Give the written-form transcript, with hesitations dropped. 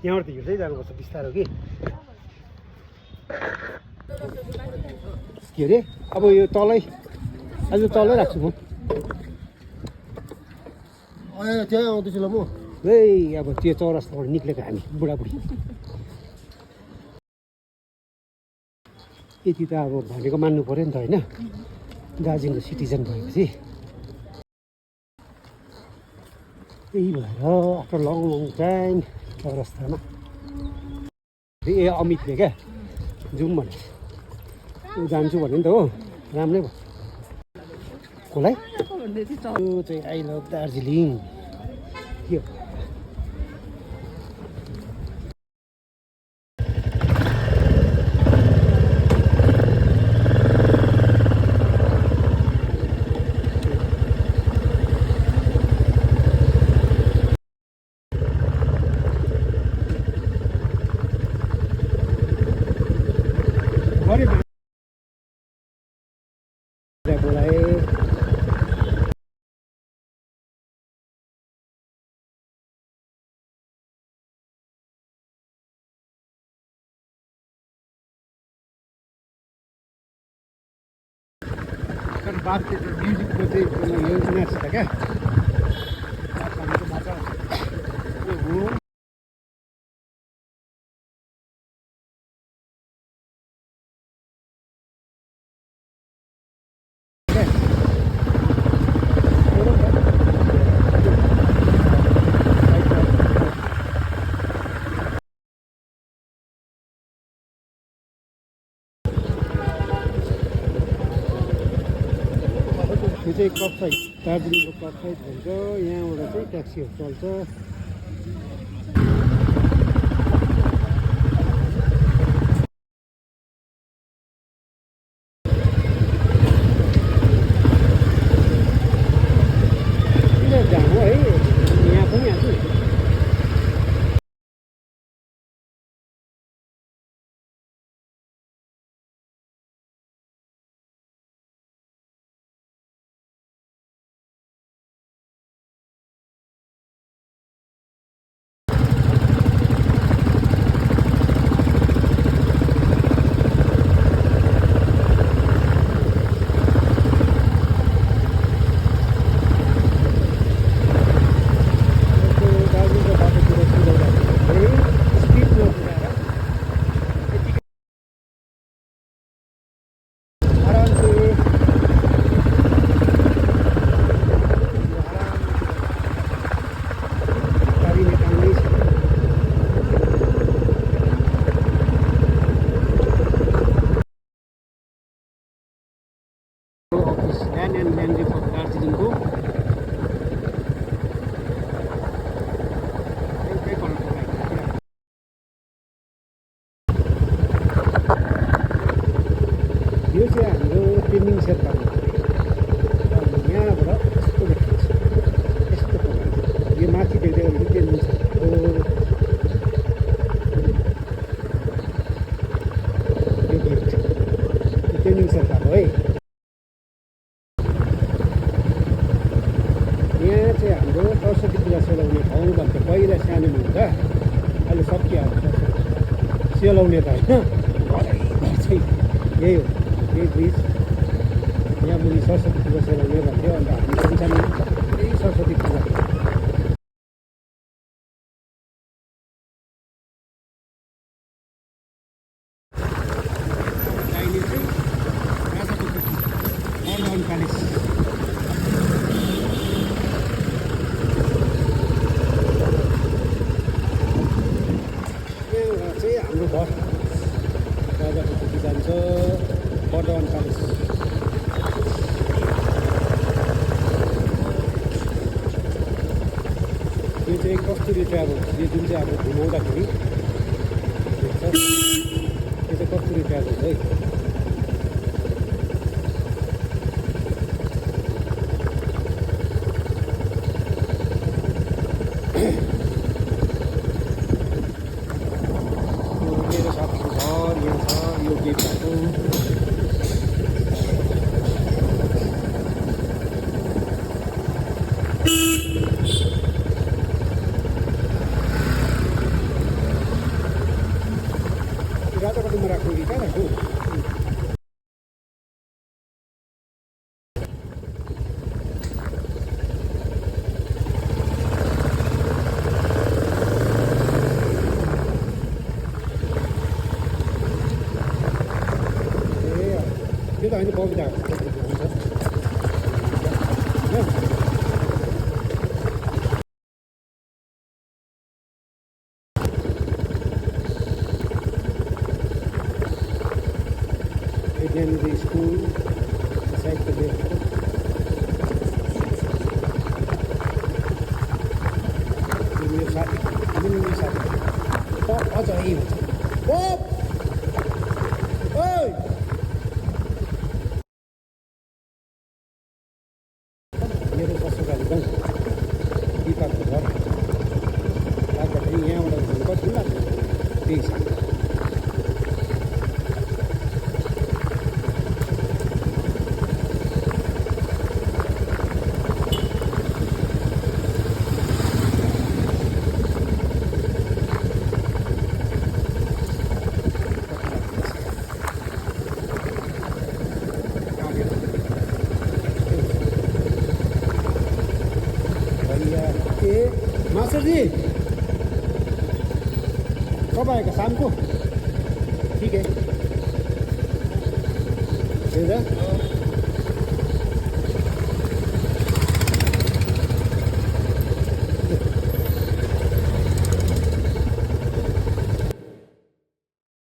यहाँबाट त हिँड्दै जानुपर्छ बिस्तारो कि के अरे अब यो तलै आज तलै राख्छु म त्यहाँ आउँदैछु ल म है अब त्यो चौरास्ताबाट निक्लेको हामी बुढाबुढी यति त अब भनेको मान्नु पऱ्यो नि त होइन दार्जिलिङको सिटिजन भएपछि त्यही भएर आफ्टर लङ टाइम चौरास्तामा ए अमितले क्या जाउँ भने ऊ जान्छु भन्यो नि त हो राम्रै भयो कसलाई यो चाहिँ आई लभ दार्जिलिङ के हो बात म्युजिकको चाहिँ योजना छ क्या यो चाहिँ कप साइड दार्जिलिङको कप साइड भन्छ यहाँबाट चाहिँ ट्याक्सीहरू चल्छ किन जाम हो है यहाँ पनि आएको ल्यान्ड एन्ड ल्यान्ड रिपोर्ट दार्जिलिङको एउटै कलरको बाइक यो चाहिँ हाम्रो पेन्डिङ सेर्पाको यहाँबाट यस्तो देखिन्छ यस्तो प्रकारले यो माथि देख्दै गरेको पेन्डिङ सेर्पाको यो गेट पेन्डिङ सेर्पाको है हाम्रो सरस्वती पूजा सेलाउने ठाउँ भन्दा पहिला सानोमा हुँदा अहिले सकिहाल्छ सेलाउने त होइन चाहिँ यही हो यही ब्रिज यहाँ मुनि सरस्वती पूजा सेलाउने भन्थ्यो अन्त हामी सानो यही सरस्वती पूजा चाहिने चाहिँ राजाको अर्धन प्यालेस बस राजाको टोपी जान्छ बर्धमान प्यालेस यो चाहिँ कस्तुरी ट्राभल यो जुन चाहिँ अब घुमाउँदाखेरि देख्छ यो चाहिँ कस्तुरी ट्राभल है यो गेट भएको छोरी कहाँ राख्नु त्यो त होइन बबिता त्यहाँनिर स्कुल साइडको लेफ्ट मेरो साथी मेरो साथी अझ यही हुन्छ मेरो ससुराली गाउँ दिपाको घर लाग्दाखेरि यहाँबाट घुम्नु कति लाग्छ त्यही छ मास्टर जी कब आएगा शाम को ठीक है